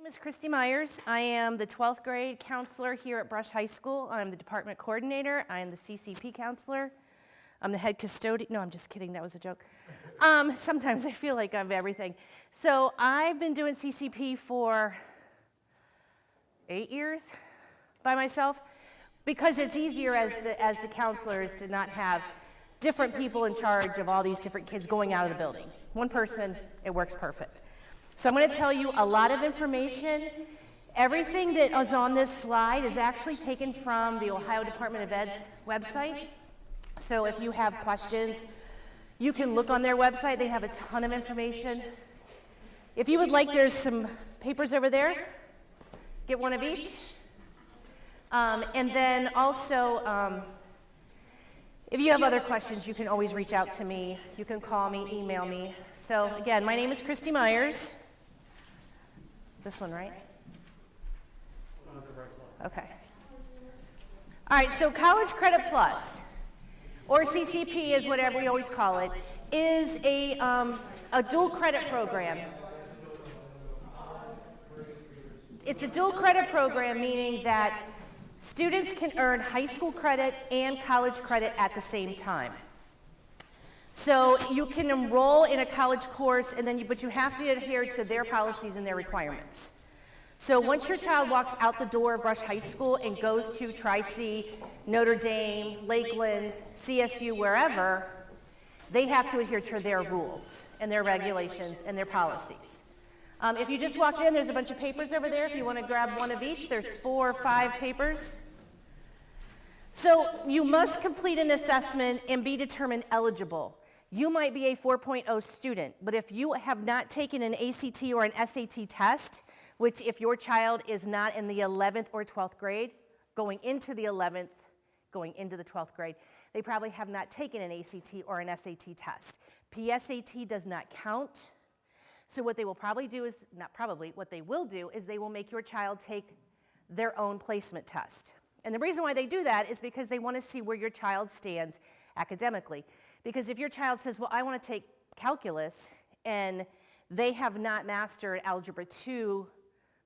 My name is Christy Myers. I am the 12th grade counselor here at Brush High School. I'm the department coordinator. I am the CCP counselor. I'm the head custodian. No, I'm just kidding. That was a joke. Sometimes I feel like I'm everything. So I've been doing CCP for 8 years by myself because it's easier as the counselors to not have different people in charge of all these different kids going out of the building. One person, it works perfect. So I'm going to tell you a lot of information. Everything that is on this slide is actually taken from the Ohio Department of Ed's website. So if you have questions, you can look on their website. They have a ton of information. If you would like, there's some papers over there. Get one of each. And then also, if you have other questions, you can always reach out to me. You can call me, email me. So again, my name is Christy Myers. This one, right? Okay. All right, so College Credit Plus, or CCP is whatever we always call it, is a dual credit program. It's a dual credit program, meaning that students can earn high school credit and college credit at the same time. So you can enroll in a college course, and then but you have to adhere to their policies and their requirements. So once your child walks out the door of Brush High School and goes to Tri-C, Notre Dame, Lakeland, CSU, wherever, they have to adhere to their rules and their regulations and their policies. If you just walked in, there's a bunch of papers over there. If you want to grab one of each, there's 4 or 5 papers. So you must complete an assessment and be determined eligible. You might be a 4.0 student, but if you have not taken an ACT or an SAT test, which if your child is not in the 11th or 12th grade, going into the 11th, going into the 12th grade, they probably have not taken an ACT or an SAT test. PSAT does not count. So what they will probably do is, not probably, what they will do is they will make your child take their own placement test. And the reason why they do that is because they want to see where your child stands academically. Because if your child says, well, I want to take calculus, and they have not mastered Algebra 2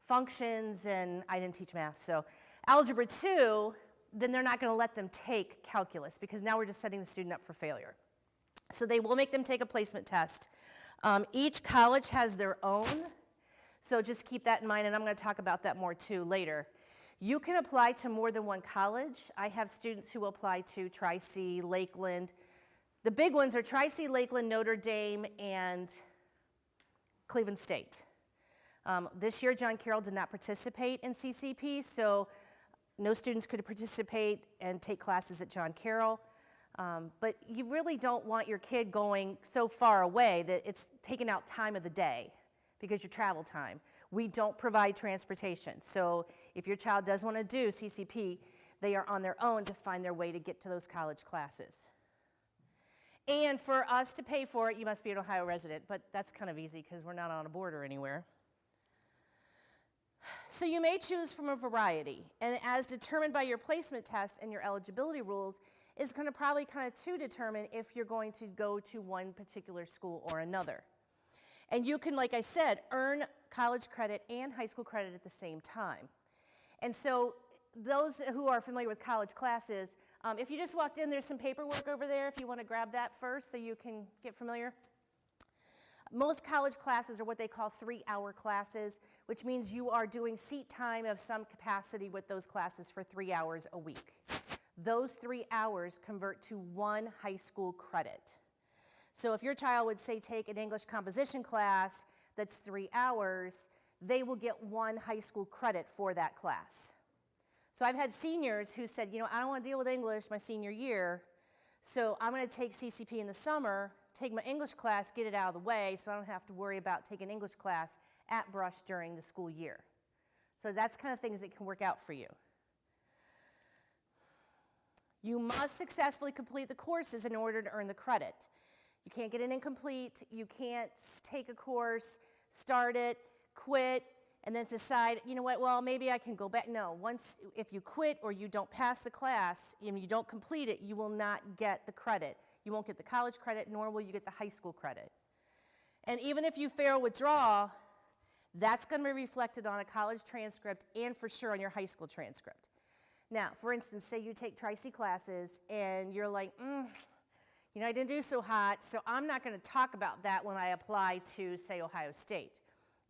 functions, and I didn't teach math, so Algebra 2, then they're not going to let them take calculus, because now we're just setting the student up for failure. So they will make them take a placement test. Each college has their own, so just keep that in mind, and I'm going to talk about that more too later. You can apply to more than one college. I have students who apply to Tri-C, Lakeland. The big ones are Tri-C, Lakeland, Notre Dame, and Cleveland State. This year, John Carroll did not participate in CCP, so no students could participate and take classes at John Carroll. But you really don't want your kid going so far away that it's taking out time of the day because your travel time. We don't provide transportation. So if your child does want to do CCP, they are on their own to find their way to get to those college classes. And for us to pay for it, you must be an Ohio resident, but that's kind of easy because we're not on a border anywhere. So you may choose from a variety, and as determined by your placement test and your eligibility rules, is going to probably to determine if you're going to go to one particular school or another. And you can, like I said, earn college credit and high school credit at the same time. And so those who are familiar with college classes, if you just walked in, there's some paperwork over there if you want to grab that first so you can get familiar. Most college classes are what they call 3-hour classes, which means you are doing seat time of some capacity with those classes for 3 hours a week. Those 3 hours convert to 1 high school credit. So if your child would, say, take an English composition class that's 3 hours, they will get 1 high school credit for that class. So I've had seniors who said, you know, I don't want to deal with English my senior year, so I'm going to take CCP in the summer, take my English class, get it out of the way, so I don't have to worry about taking English class at Brush during the school year. So that's kind of things that can work out for you. You must successfully complete the courses in order to earn the credit. You can't get it incomplete. You can't take a course, start it, quit, and then decide, you know what, well, maybe I can go back. No, if you quit or you don't pass the class and you don't complete it, you will not get the credit. You won't get the college credit, nor will you get the high school credit. And even if you fail withdrawal, That's going to be reflected on a college transcript and for sure on your high school transcript. Now, for instance, say you take Tri-C classes and you're like, I didn't do so hot, so I'm not going to talk about that when I apply to, say, Ohio State.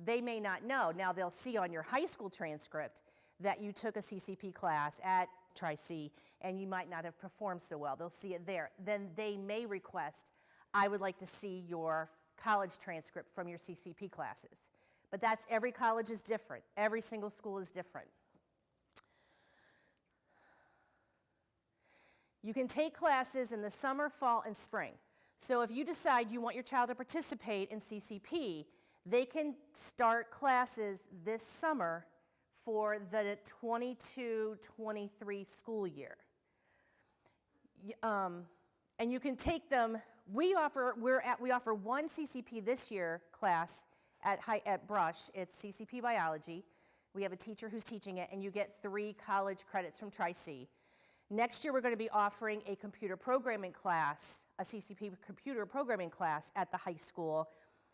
They may not know. Now, they'll see on your high school transcript that you took a CCP class at Tri-C and you might not have performed so well. They'll see it there. Then they may request, I would like to see your college transcript from your CCP classes. But every college is different. Every single school is different. You can take classes in the summer, fall, and spring. So if you decide you want your child to participate in CCP, they can start classes this summer for the 22-23 school year. And you can take them. We offer one CCP this year class at Brush. It's CCP biology. We have a teacher who's teaching it, and you get 3 college credits from Tri-C. Next year, we're going to be offering a computer programming class, a CCP computer programming class at the high school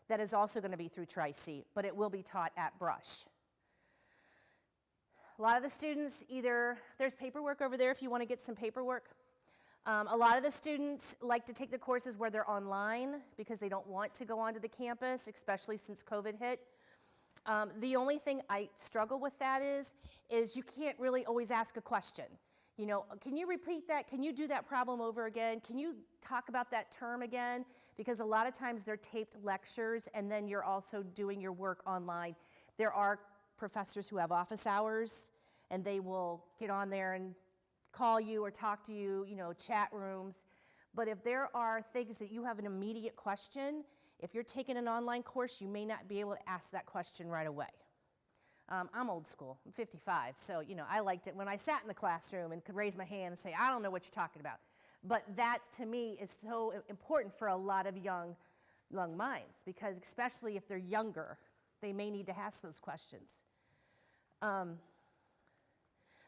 that is also going to be through Tri-C, but it will be taught at Brush. A lot of the students there's paperwork over there if you want to get some paperwork. A lot of the students like to take the courses where they're online because they don't want to go onto the campus, especially since COVID hit. The only thing I struggle with that is you can't really always ask a question. Can you repeat that? Can you do that problem over again? Can you talk about that term again? Because a lot of times they're taped lectures and then you're also doing your work online. There are professors who have office hours and they will get on there and call you or talk to you, chat rooms. But if there are things that you have an immediate question, if you're taking an online course, you may not be able to ask that question right away. I'm old school, I'm 55, so I liked it when I sat in the classroom and could raise my hand and say, I don't know what you're talking about. But that, to me, is so important for a lot of young minds, because especially if they're younger, they may need to ask those questions.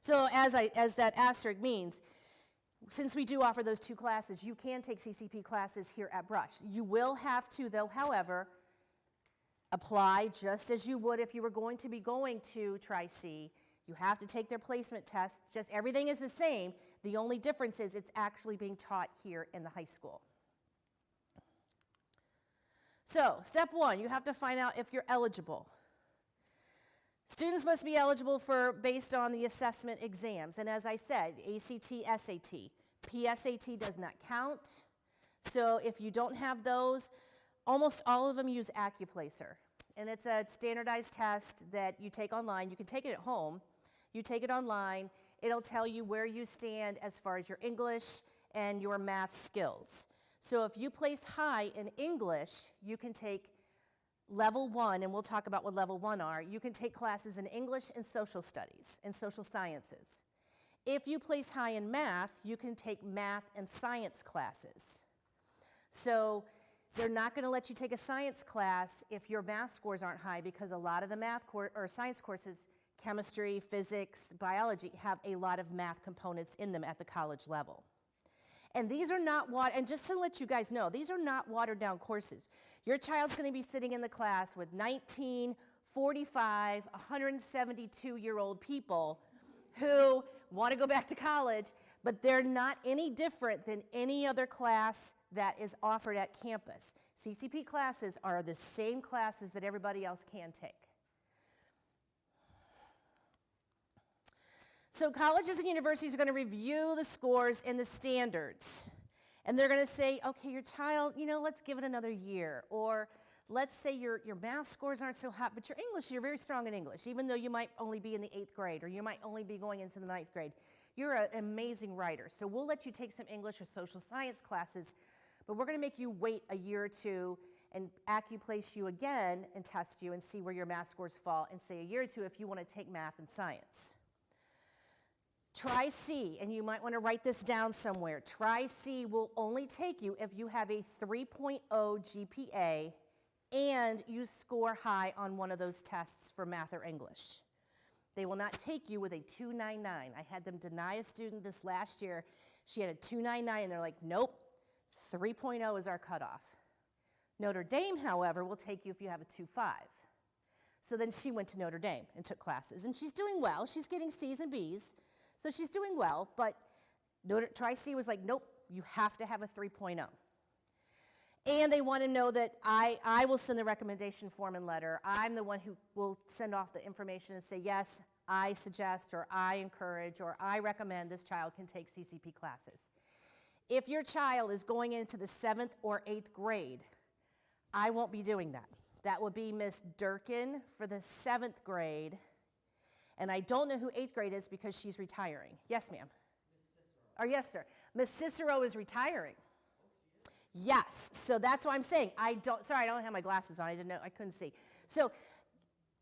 So as that asterisk means, since we do offer those 2 classes, you can take CCP classes here at Brush. You will have to, though, however, apply just as you would if you were going to be going to Tri-C. You have to take their placement tests. Just everything is the same. The only difference is it's actually being taught here in the high school. So, step 1, you have to find out if you're eligible. Students must be eligible based on the assessment exams. And as I said, ACT, SAT. PSAT does not count. So if you don't have those, almost all of them use AccuPlacer. And it's a standardized test that you take online. You can take it at home. You take it online. It'll tell you where you stand as far as your English and your math skills. So if you place high in English, you can take level 1, and we'll talk about what level 1 are. You can take classes in English and social studies and social sciences. If you place high in math, you can take math and science classes. So they're not going to let you take a science class if your math scores aren't high, because a lot of the math or science courses, chemistry, physics, biology, have a lot of math components in them at the college level. And these are not and just to let you guys know, these are not watered down courses. Your child's going to be sitting in the class with 19, 45, 172-year-old people who want to go back to college, but they're not any different than any other class that is offered at campus. CCP classes are the same classes that everybody else can take. So colleges and universities are going to review the scores and the standards. And they're going to say, okay, your child, let's give it another year. Or let's say your math scores aren't so hot, but your English, you're very strong in English, even though you might only be in the 8th grade, or you might only be going into the 9th grade. You're an amazing writer. So we'll let you take some English or social science classes, but we're going to make you wait a year or 2 and AccuPlace you again and test you and see where your math scores fall, and say a year or 2 if you want to take math and science. Tri-C, and you might want to write this down somewhere. Tri-C will only take you if you have a 3.0 GPA and you score high on one of those tests for math or English. They will not take you with a 299. I had them deny a student this last year. She had a 299, and they're like, nope, 3.0 is our cutoff. Notre Dame, however, will take you if you have a 2.5. So then she went to Notre Dame and took classes. And she's doing well. She's getting C's and B's. So she's doing well. But Tri-C was like, nope, you have to have a 3.0. And they want to know that I will send the recommendation form and letter. I'm the one who will send off the information and say, yes, I suggest or I encourage or I recommend this child can take CCP classes. If your child is going into the 7th or 8th grade, I won't be doing that. That will be Miss Durkin for the 7th grade. And I don't know who 8th grade is because she's retiring. Yes, ma'am. Or yes, sir. Miss Cicero is retiring. Yes, so that's what I'm saying. I don't have my glasses on. I couldn't see. So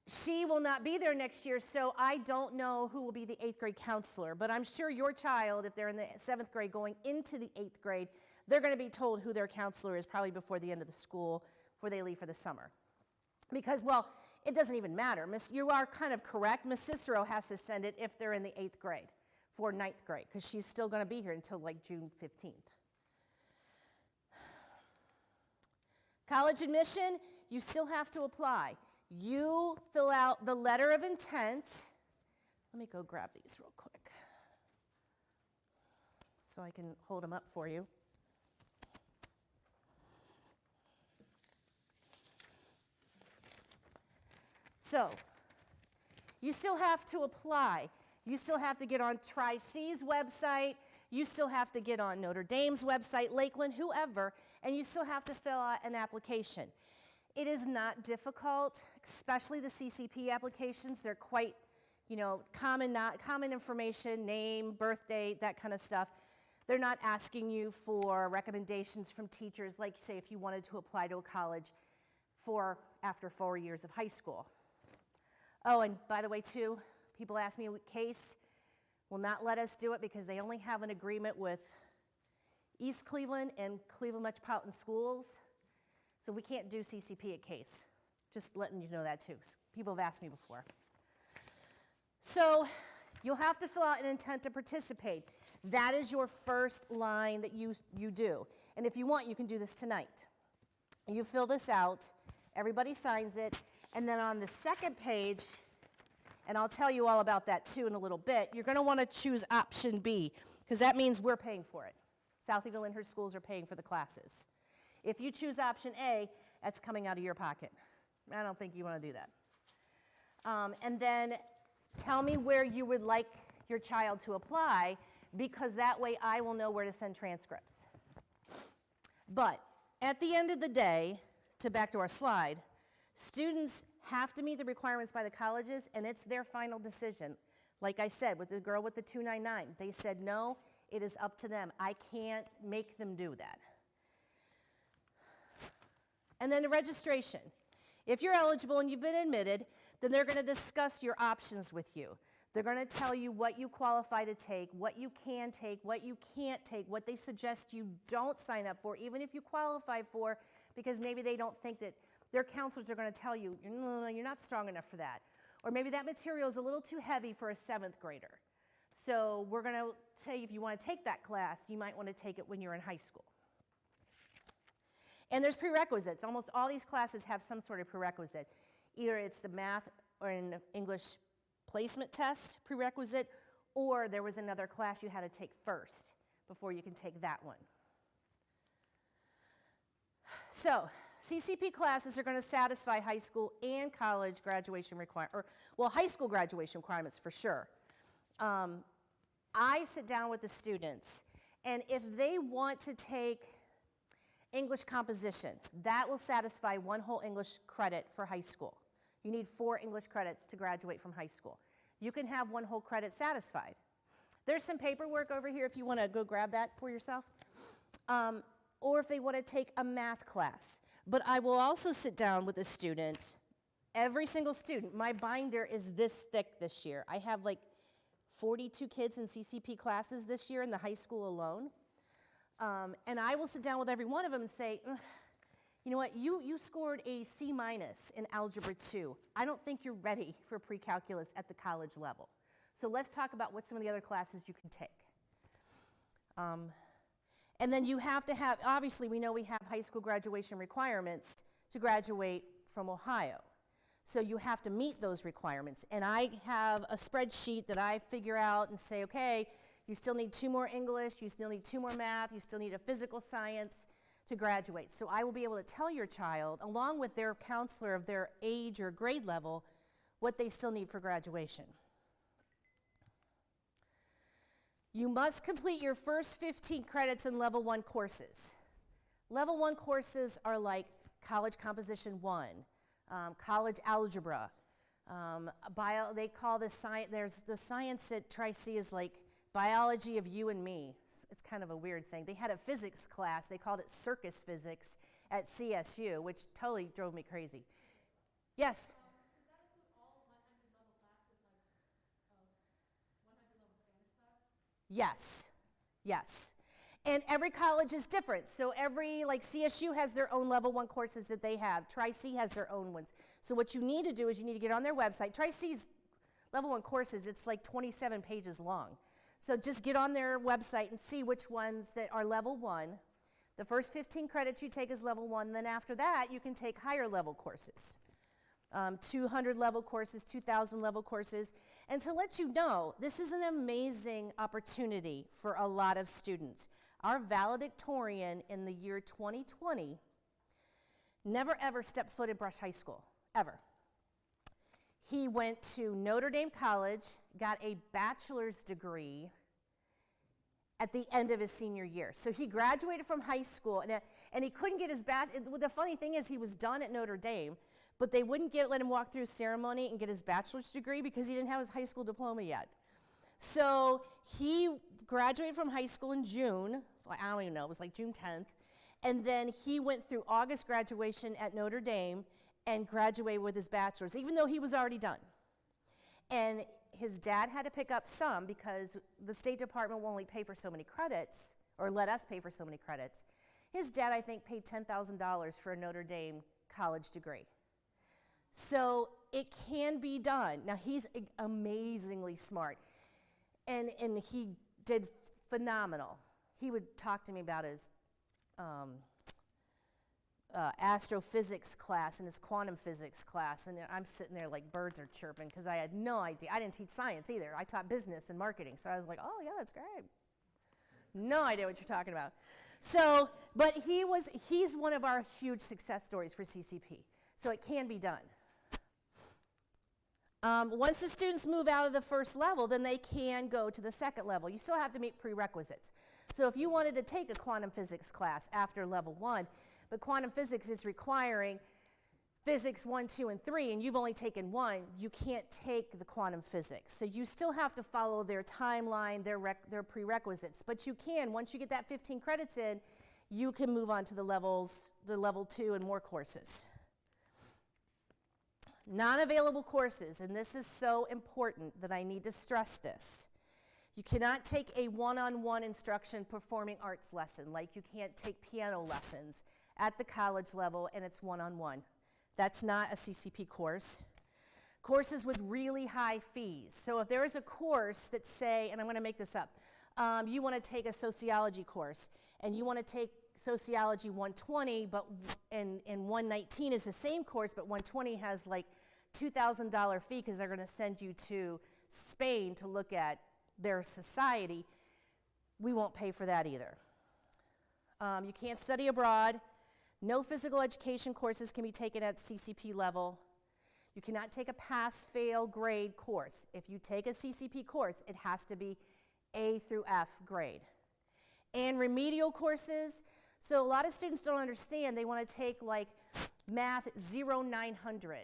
she will not be there next year, so I don't know who will be the 8th grade counselor, but I'm sure your child, if they're in the 7th grade going into the 8th grade, they're going to be told who their counselor is probably before the end of the school, before they leave for the summer. Because, well, it doesn't even matter. You are kind of correct. Miss Cicero has to send it if they're in the 8th grade for 9th grade, because she's still going to be here until like June 15th. College admission, you still have to apply. You fill out the letter of intent. Let me go grab these real quick so I can hold them up for you. So, you still have to apply. You still have to get on Tri-C's website. You still have to get on Notre Dame's website, Lakeland, whoever, and you still have to fill out an application. It is not difficult, especially the CCP applications. They're quite, common information, name, birth date, that kind of stuff. They're not asking you for recommendations from teachers, like, say, if you wanted to apply to a college after 4 years of high school. Oh, and by the way, too, people ask me, Case will not let us do it because they only have an agreement with East Cleveland and Cleveland Metropolitan Schools, so we can't do CCP at Case. Just letting you know that, too. People have asked me before. So you'll have to fill out an intent to participate. That is your first line that you do. And if you want, you can do this tonight. You fill this out, everybody signs it, and then on the second page, and I'll tell you all about that too in a little bit, you're going to want to choose option B, because that means we're paying for it. Southie Lyndhurst schools are paying for the classes. If you choose option A, that's coming out of your pocket. I don't think you want to do that. And then tell me where you would like your child to apply, because that way I will know where to send transcripts. But at the end of the day, back to our slide, students have to meet the requirements by the colleges, and it's their final decision. Like I said, with the girl with the 299, they said no, it is up to them. I can't make them do that. And then the registration. If you're eligible and you've been admitted, then they're going to discuss your options with you. They're going to tell you what you qualify to take, what you can take, what you can't take, what they suggest you don't sign up for, even if you qualify for, because maybe they don't think that their counselors are going to tell you, no, you're not strong enough for that. Or maybe that material is a little too heavy for a 7th grader. So we're going to say if you want to take that class, you might want to take it when you're in high school. And there's prerequisites. Almost all these classes have some sort of prerequisite. Either it's the math or an English placement test prerequisite, or there was another class you had to take first before you can take that one. So, CCP classes are going to satisfy high school and college graduation requirements, high school graduation requirements for sure. I sit down with the students, and if they want to take English composition, that will satisfy 1 whole English credit for high school. You need 4 English credits to graduate from high school. You can have 1 whole credit satisfied. There's some paperwork over here if you want to go grab that for yourself. Or if they want to take a math class. But I will also sit down with a student, every single student. My binder is this thick this year. I have like 42 kids in CCP classes this year in the high school alone. And I will sit down with every one of them and say, you know what, you scored a C- in Algebra 2. I don't think you're ready for pre-calculus at the college level. So let's talk about what some of the other classes you can take. And then you have to have, obviously we know we have high school graduation requirements to graduate from Ohio. So you have to meet those requirements. And I have a spreadsheet that I figure out and say, okay, you still need 2 more English, you still need 2 more math, you still need a physical science to graduate. So I will be able to tell your child, along with their counselor of their age or grade level, what they still need for graduation. You must complete your first 15 credits in Level 1 courses. Level 1 courses are like College Composition 1, College Algebra, they call this science, there's the science at Tri-C is like biology of you and me. It's kind of a weird thing. They had a physics class, they called it circus physics at CSU, which totally drove me crazy. Yes? Does that include all 100 level classes, like 100 level Spanish class? Yes, yes. And every college is different. So every, like CSU has their own level 1 courses that they have. Tri-C has their own ones. So what you need to do is you need to get on their website. Tri-C's level 1 courses, it's like 27 pages long. So just get on their website and see which ones that are level 1. The first 15 credits you take is level 1. Then after that, you can take higher level courses. 200 level courses, 2,000 level courses. And to let you know, this is an amazing opportunity for a lot of students. Our valedictorian in the year 2020 never ever stepped foot in Brush High School, ever. He went to Notre Dame College, got a bachelor's degree at the end of his senior year. So he graduated from high school, and he couldn't get his the funny thing is he was done at Notre Dame, but they wouldn't let him walk through a ceremony and get his bachelor's degree because he didn't have his high school diploma yet. So he graduated from high school in June, I don't even know, it was like June 10th, and then he went through August graduation at Notre Dame and graduated with his bachelor's, even though he was already done. And his dad had to pick up some because the State Department will only pay for so many credits, or let us pay for so many credits. His dad, I think, paid $10,000 for a Notre Dame college degree. So it can be done. Now, he's amazingly smart, and he did phenomenal. He would talk to me about his astrophysics class and his quantum physics class, and I'm sitting there like birds are chirping because I had no idea. I didn't teach science either. I taught business and marketing, so I was like, oh yeah, that's great. No idea what you're talking about. So, but he's one of our huge success stories for CCP, so it can be done. Once the students move out of the first level, then they can go to the second level. You still have to meet prerequisites. So if you wanted to take a quantum physics class after level 1, but quantum physics is requiring physics 1, 2, and 3, and you've only taken 1, you can't take the quantum physics. So you still have to follow their timeline, their prerequisites. But you can, once you get that 15 credits in, you can move on to the level 2 and more courses. Non-available courses, and this is so important that I need to stress this. You cannot take a one-on-one instruction performing arts lesson, like you can't take piano lessons at the college level and it's one-on-one. That's not a CCP course. Courses with really high fees. So if there is a course that say, and I'm going to make this up, you want to take a sociology course and you want to take Sociology 120, and 119 is the same course, but 120 has like $2,000 fee because they're going to send you to Spain to look at their society. We won't pay for that either. You can't study abroad. No physical education courses can be taken at CCP level. You cannot take a pass-fail grade course. If you take a CCP course, it has to be A through F grade. And remedial courses, so a lot of students don't understand, they want to take like math 0900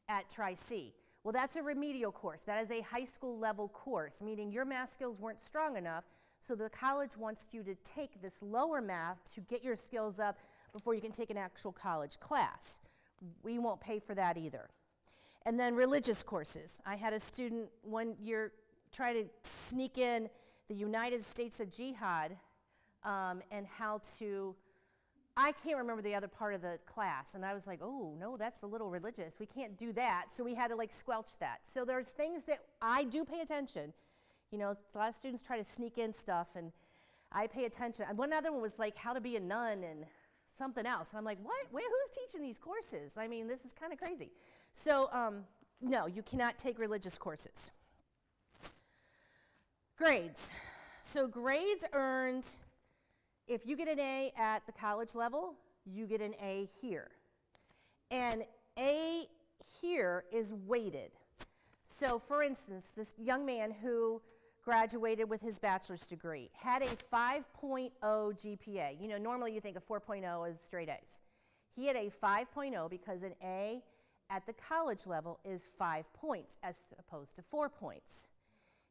at Tri-C. Well, that's a remedial course. That is a high school level course, meaning your math skills weren't strong enough, so the college wants you to take this lower math to get your skills up before you can take an actual college class. We won't pay for that either. And then religious courses. I had a student one year try to sneak in the United States of Jihad and how to, I can't remember the other part of the class, and I was like, oh, no, that's a little religious. We can't do that, so we had to like squelch that. So there's things that I do pay attention. You know, a lot of students try to sneak in stuff, and I pay attention. And one other one was like how to be a nun, and something else. And I'm like, what? Wait, who's teaching these courses? I mean, this is kind of crazy. So no, you cannot take religious courses. Grades. So grades earned, if you get an A at the college level, you get an A here. And A here is weighted. So for instance, this young man who graduated with his bachelor's degree had a 5.0 GPA. You know, normally you think a 4.0 is straight A's. He had a 5.0 because an A at the college level is 5 points as opposed to 4 points.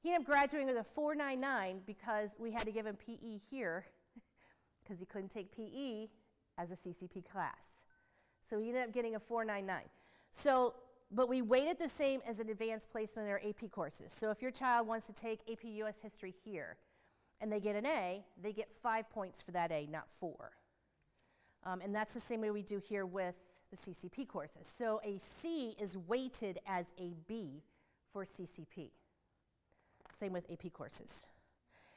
He ended up graduating with a 4.99 because we had to give him PE here because he couldn't take PE as a CCP class. So he ended up getting a 4.99. So, but we weighted the same as an advanced placement in our AP courses. So if your child wants to take AP US History here and they get an A, they get 5 points for that A, not 4. And that's the same way we do here with the CCP courses. So a C is weighted as a B for CCP. Same with AP courses.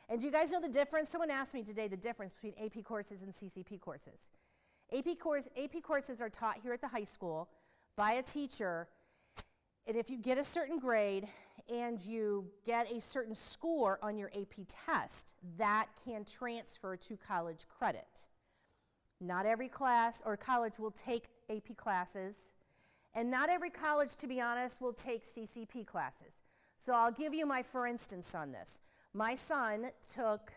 And do you guys know the difference? Someone asked me today the difference between AP courses and CCP courses. AP courses are taught here at the high school by a teacher, and if you get a certain grade and you get a certain score on your AP test, that can transfer to college credit. Not every class or college will take AP classes, and not every college, to be honest, will take CCP classes. So I'll give you my for instance on this. My son took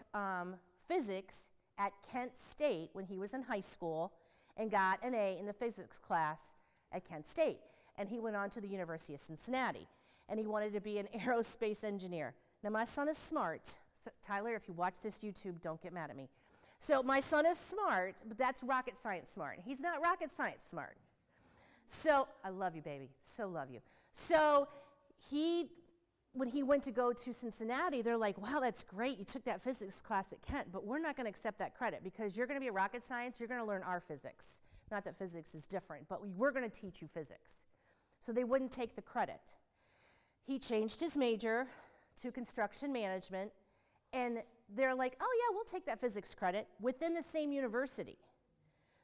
physics at Kent State when he was in high school and got an A in the physics class at Kent State. And he went on to the University of Cincinnati, and he wanted to be an aerospace engineer. Now my son is smart. So, Tyler, if you watch this YouTube, don't get mad at me. So my son is smart, but that's rocket science smart. He's not rocket science smart. So, I love you, baby, so love you. So when he went to go to Cincinnati, they're like, wow, that's great, you took that physics class at Kent, but we're not gonna accept that credit because you're gonna be a rocket science, you're gonna learn our physics. Not that physics is different, but we're gonna teach you physics. So they wouldn't take the credit. He changed his major to construction management, and they're like, oh yeah, we'll take that physics credit within the same university.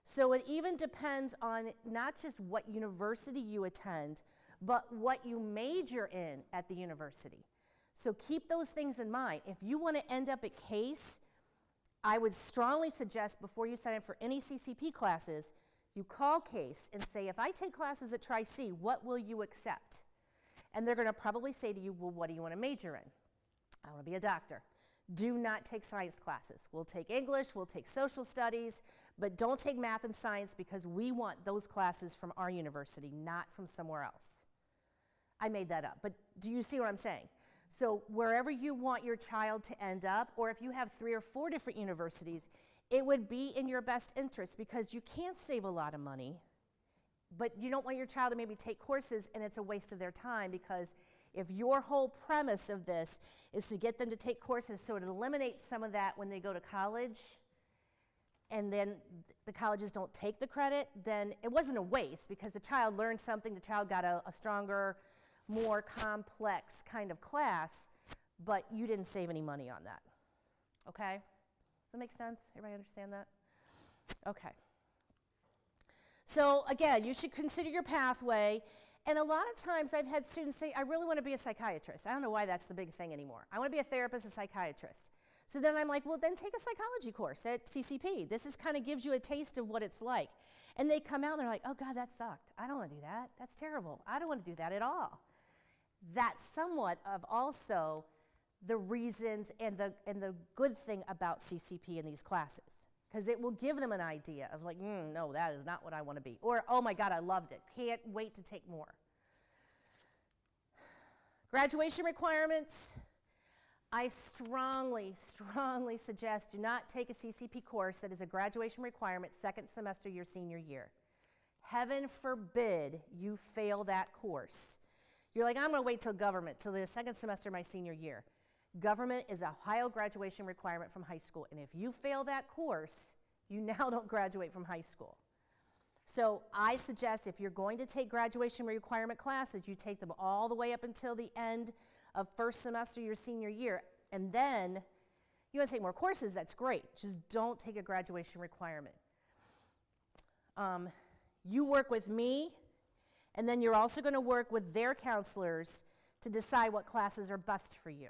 So it even depends on not just what university you attend, but what you major in at the university. So keep those things in mind. If you want to end up at Case, I would strongly suggest before you sign up for any CCP classes, you call Case and say, if I take classes at Tri-C, what will you accept? And they're going to probably say to you, well, what do you want to major in? I want to be a doctor. Do not take science classes. We'll take English, we'll take social studies, but don't take math and science because we want those classes from our university, not from somewhere else. I made that up, but do you see what I'm saying? So wherever you want your child to end up, or if you have 3 or 4 different universities, it would be in your best interest because you can't save a lot of money, but you don't want your child to maybe take courses and it's a waste of their time because if your whole premise of this is to get them to take courses so it eliminates some of that when they go to college and then the colleges don't take the credit, then it wasn't a waste because the child learned something, the child got a stronger, more complex kind of class, but you didn't save any money on that. Okay? Does that make sense? Everybody understand that? Okay. So again, you should consider your pathway. And a lot of times I've had students say, I really want to be a psychiatrist. I don't know why that's the big thing anymore. I want to be a therapist, a psychiatrist. So then I'm like, well, then take a psychology course at CCP. This is kind of gives you a taste of what it's like. And they come out and they're like, oh God, that sucked. I don't want to do that. That's terrible. I don't want to do that at all. That's somewhat of also the reasons and the good thing about CCP in these classes. Because it will give them an idea of like, no, that is not what I want to be. Or, oh my God, I loved it. Can't wait to take more. Graduation requirements. I strongly, strongly suggest do not take a CCP course that is a graduation requirement second semester your senior year. Heaven forbid you fail that course. You're like, I'm going to wait till government, till the second semester my senior year. Government is a Ohio graduation requirement from high school, and if you fail that course, you now don't graduate from high school. So I suggest if you're going to take graduation requirement classes, you take them all the way up until the end of first semester your senior year, and then you want to take more courses, that's great. Just don't take a graduation requirement. You work with me, and then you're also going to work with their counselors to decide what classes are best for you.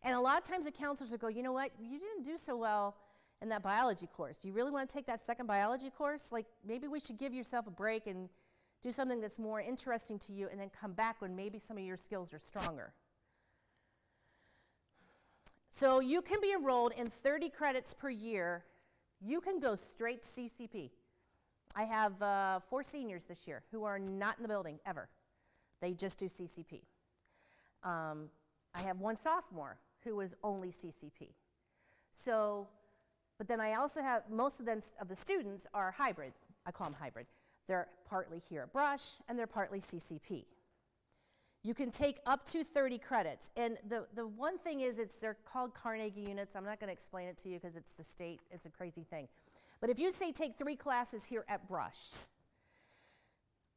And a lot of times the counselors will go, you know what, you didn't do so well in that biology course. You really want to take that second biology course? Like, maybe we should give yourself a break and do something that's more interesting to you and then come back when maybe some of your skills are stronger. So you can be enrolled in 30 credits per year. You can go straight to CCP. I have 4 seniors this year who are not in the building ever. They just do CCP. I have 1 sophomore who is only CCP. So, but then I also have, most of the students are hybrid. I call them hybrid. They're partly here at Brush, and they're partly CCP. You can take up to 30 credits. And the one thing is, they're called Carnegie units. I'm not going to explain it to you because it's the state. It's a crazy thing. But if you say take 3 classes here at Brush,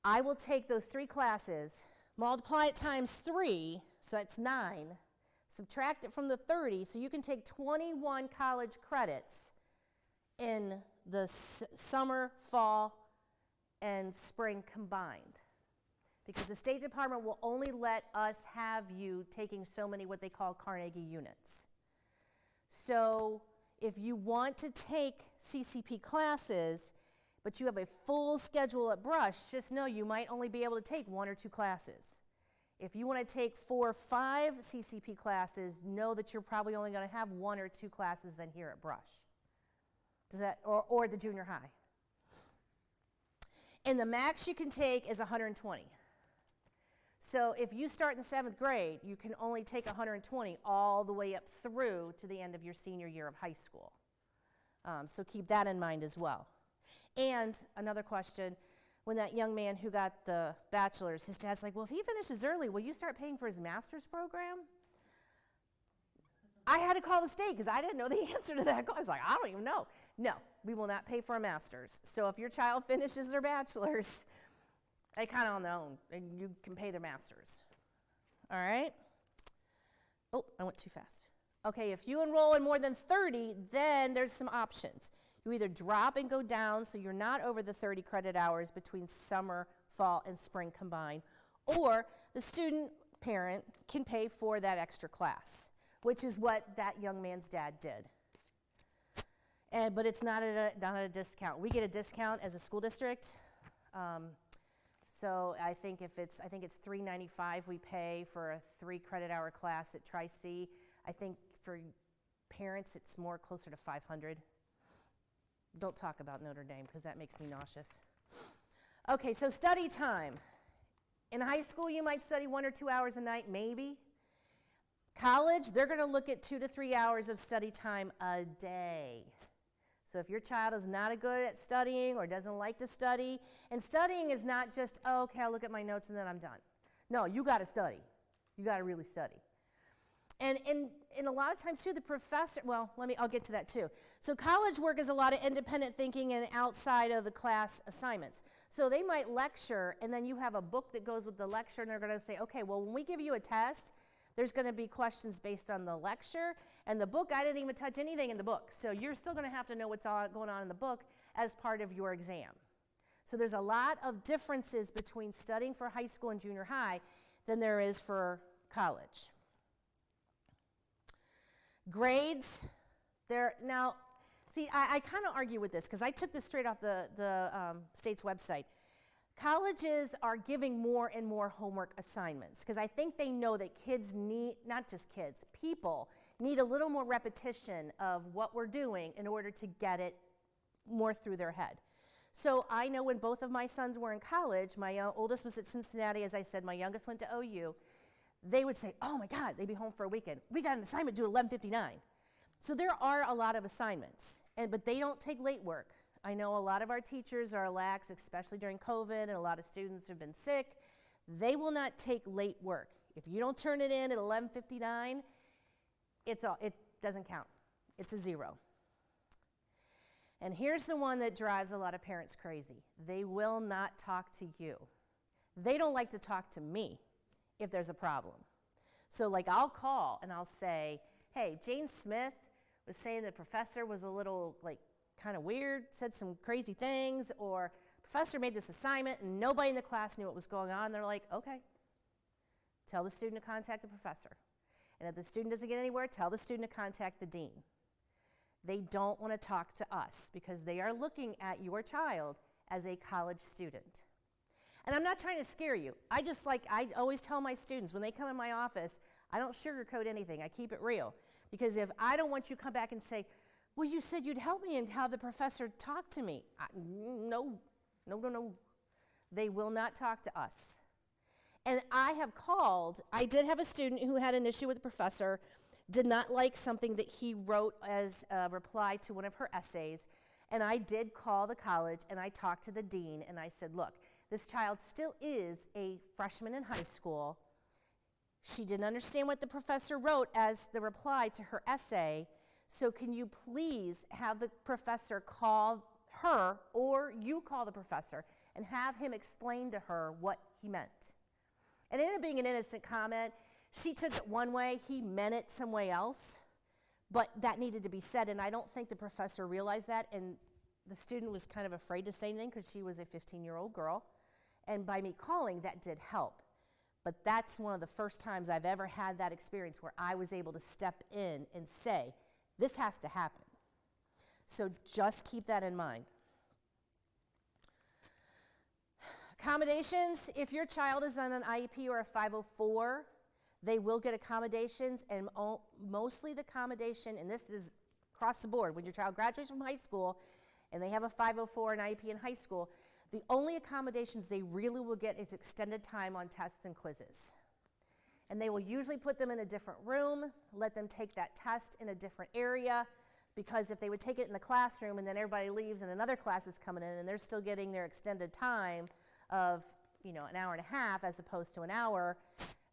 I will take those 3 classes, multiply it times 3, so that's 9, subtract it from the 30, so you can take 21 college credits in the summer, fall, and spring combined. Because the State Department will only let us have you taking so many what they call Carnegie units. So if you want to take CCP classes, but you have a full schedule at Brush, just know you might only be able to take 1 or 2 classes. If you want to take 4 or 5 CCP classes, know that you're probably only going to have 1 or 2 classes then here at Brush. Does that, or the junior high. And the max you can take is 120. So if you start in the 7th grade, you can only take 120 all the way up through to the end of your senior year of high school. So keep that in mind as well. And another question, when that young man who got the bachelor's, his dad's like, well, if he finishes early, will you start paying for his master's program? I had to call the state because I didn't know the answer to that. I was like, I don't even know. No, we will not pay for a master's. So if your child finishes their bachelor's, they kind of on their own, and you can pay their masters. All right? Oh, I went too fast. Okay, if you enroll in more than 30, then there's some options. You either drop and go down so you're not over the 30 credit hours between summer, fall, and spring combined, or the student parent can pay for that extra class, which is what that young man's dad did. But it's not at a discount. We get a discount as a school district. So I think it's $395 we pay for a 3 credit hour class at Tri-C. I think for parents it's more closer to $500. Don't talk about Notre Dame because that makes me nauseous. Okay, so study time. In high school you might study 1 or 2 hours a night, maybe. College, they're going to look at 2 to 3 hours of study time a day. So if your child is not good at studying or doesn't like to study, and studying is not just, oh, okay, I'll look at my notes and then I'm done. No, you got to study. You got to really study. And a lot of times too, the professor, well, I'll get to that too. So college work is a lot of independent thinking and outside of the class assignments. So they might lecture, and then you have a book that goes with the lecture, and they're going to say, okay, well, when we give you a test, there's going to be questions based on the lecture, and the book, I didn't even touch anything in the book. So you're still going to have to know what's going on in the book as part of your exam. So there's a lot of differences between studying for high school and junior high than there is for college. Grades, now, see, I kind of argue with this because I took this straight off the state's website. Colleges are giving more and more homework assignments because I think they know that kids need, not just kids, people need a little more repetition of what we're doing in order to get it more through their head. So I know when both of my sons were in college, my oldest was at Cincinnati, as I said, my youngest went to OU, they would say, oh my God, they'd be home for a weekend. We got an assignment due at 11:59. So there are a lot of assignments, but they don't take late work. I know a lot of our teachers are lax, especially during COVID, and a lot of students have been sick. They will not take late work. If you don't turn it in at 11:59, it doesn't count. It's a 0. And here's the one that drives a lot of parents crazy. They will not talk to you. They don't like to talk to me if there's a problem. So like I'll call and I'll say, hey, Jane Smith was saying the professor was a little like kind of weird, said some crazy things, or professor made this assignment and nobody in the class knew what was going on. They're like, okay, tell the student to contact the professor. And if the student doesn't get anywhere, tell the student to contact the dean. They don't want to talk to us because they are looking at your child as a college student. And I'm not trying to scare you. I always tell my students when they come in my office, I don't sugarcoat anything. I keep it real. Because if I don't want you to come back and say, well, you said you'd help me and how the professor talked to me. No. They will not talk to us. And I did have a student who had an issue with the professor, did not like something that he wrote as a reply to one of her essays. And I did call the college and I talked to the dean and I said, look, this child still is a freshman in high school. She didn't understand what the professor wrote as the reply to her essay. So can you please have the professor call her, or you call the professor and have him explain to her what he meant. It ended up being an innocent comment. She took it one way, he meant it some way else, but that needed to be said, and I don't think the professor realized that, and the student was kind of afraid to say anything because she was a 15-year-old girl, and by me calling, that did help. But that's one of the first times I've ever had that experience where I was able to step in and say, this has to happen. So just keep that in mind. Accommodations, if your child is on an IEP or a 504, they will get accommodations, and mostly the accommodation, and this is across the board, when your child graduates from high school and they have a 504 and IEP in high school, the only accommodations they really will get is extended time on tests and quizzes. And they will usually put them in a different room, let them take that test in a different area, because if they would take it in the classroom and then everybody leaves and another class is coming in and they're still getting their extended time of, an hour and a half as opposed to an hour,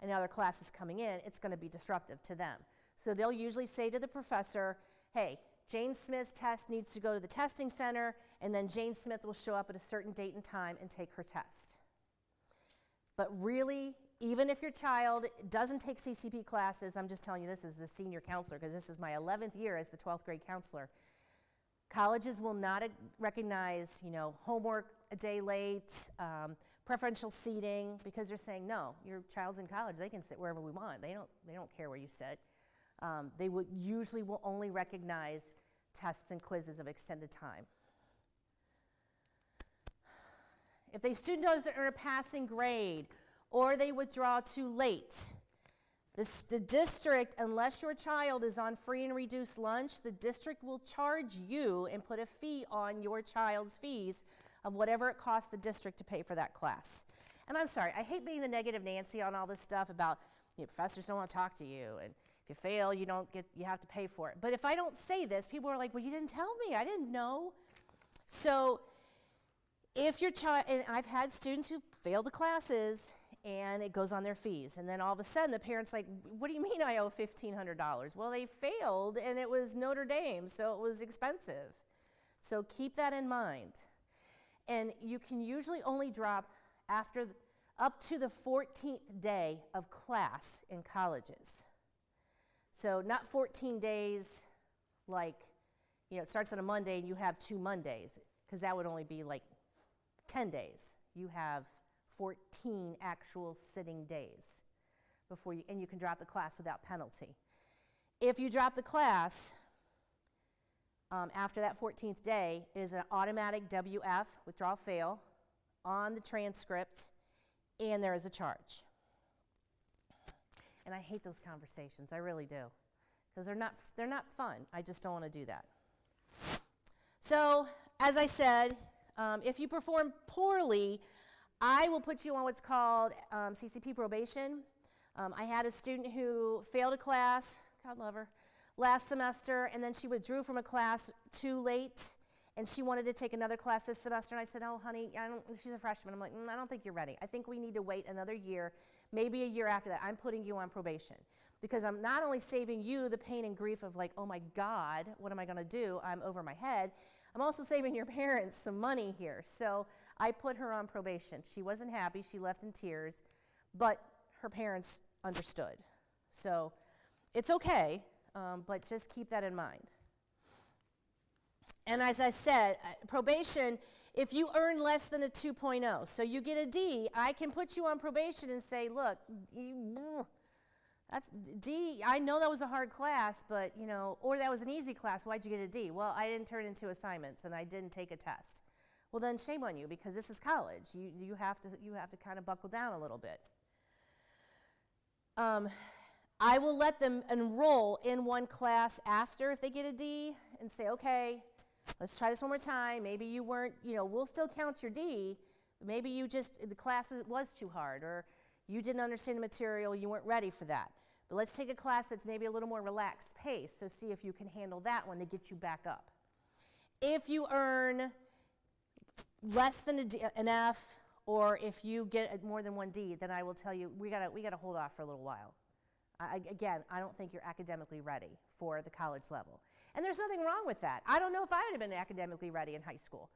and other classes coming in, it's going to be disruptive to them. So they'll usually say to the professor, hey, Jane Smith's test needs to go to the testing center, and then Jane Smith will show up at a certain date and time and take her test. But really, even if your child doesn't take CCP classes, I'm just telling you this as the senior counselor, because this is my 11th year as the 12th grade counselor. Colleges will not recognize, homework a day late, preferential seating, because they're saying, no, your child's in college, they can sit wherever we want. They don't care where you sit. They will only recognize tests and quizzes of extended time. If the student doesn't earn a passing grade, or they withdraw too late, the district, unless your child is on free and reduced lunch, the district will charge you and put a fee on your child's fees of whatever it costs the district to pay for that class. And I'm sorry, I hate being the negative Nancy on all this stuff about professors don't want to talk to you, and if you fail, you have to pay for it. But if I don't say this, people are like, well, you didn't tell me, I didn't know. So if your child, and I've had students who fail the classes, and it goes on their fees. And then all of a sudden, the parent's like, what do you mean I owe $1,500? Well, they failed, and it was Notre Dame, so it was expensive. So keep that in mind. And you can usually only drop up to the 14th day of class in colleges. So not 14 days like, it starts on a Monday and you have 2 Mondays, because that would only be like 10 days. You have 14 actual sitting days and you can drop the class without penalty. If you drop the class after that 14th day, it is an automatic WF, withdrawal fail, on the transcript, and there is a charge. And I hate those conversations, I really do, because they're not fun. I just don't want to do that. So, as I said, if you perform poorly, I will put you on what's called CCP probation. I had a student who failed a class, God love her, last semester, and then she withdrew from a class too late, and she wanted to take another class this semester, and I said, oh, honey, she's a freshman. I'm like, I don't think you're ready. I think we need to wait another year, maybe a year after that. I'm putting you on probation, because I'm not only saving you the pain and grief of like, oh my God, what am I gonna do? I'm over my head. I'm also saving your parents some money here. So I put her on probation. She wasn't happy, she left in tears, but her parents understood. So it's okay, but just keep that in mind. And as I said, probation, if you earn less than a 2.0, so you get a D, I can put you on probation and say, look, that's D, I know that was a hard class, but, you know, or that was an easy class, why'd you get a D? Well, I didn't turn into assignments and I didn't take a test. Well, then shame on you, because this is college. You have to kind of buckle down a little bit. I will let them enroll in one class after if they get a D and say, okay, let's try this one more time. Maybe you weren't, you know, we'll still count your D. Maybe you just, the class was too hard, or you didn't understand the material, you weren't ready for that. But let's take a class that's maybe a little more relaxed pace, so see if you can handle that one to get you back up. If you earn less than an F, or if you get more than one D, then I will tell you, we gotta hold off for a little while. Again, I don't think you're academically ready for the college level. And there's nothing wrong with that. I don't know if I would have been academically ready in high school.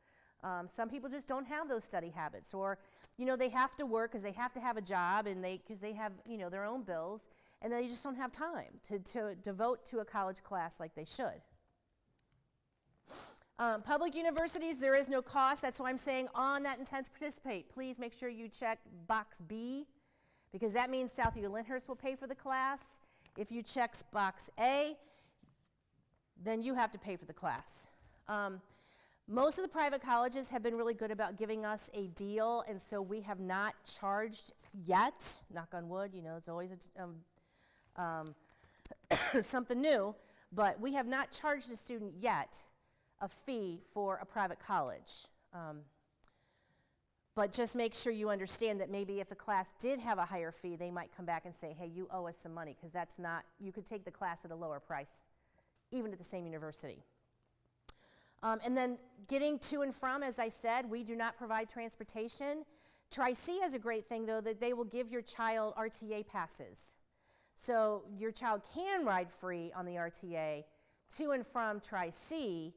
Some people just don't have those study habits, or, you know, they have to work because they have to have a job, and because they have, you know, their own bills, and they just don't have time to devote to a college class like they should. Public universities, there is no cost. That's why I'm saying on that intent to participate, please make sure you check box B, because that means Southview Lyndhurst will pay for the class. If you check box A, then you have to pay for the class. Most of the private colleges have been really good about giving us a deal, and so we have not charged yet, knock on wood, you know, it's always something new, but we have not charged a student yet a fee for a private college. But just make sure you understand that maybe if a class did have a higher fee, they might come back and say, hey, you owe us some money, because that's not, you could take the class at a lower price, even at the same university. And then getting to and from, as I said, we do not provide transportation. Tri-C has a great thing, though, that they will give your child RTA passes. So your child can ride free on the RTA to and from Tri-C,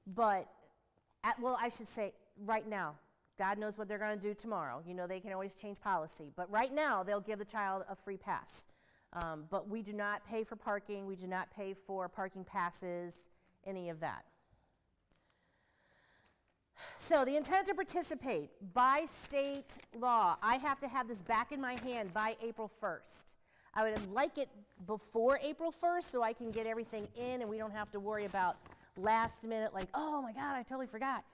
but, well, I should say right now, God knows what they're going to do tomorrow. You know, they can always change policy. But right now, they'll give the child a free pass. But we do not pay for parking. We do not pay for parking passes, any of that. So the intent to participate, by state law, I have to have this back in my hand by April 1st. I would like it before April 1st so I can get everything in and we don't have to worry about last minute, like, oh my God, I totally forgot.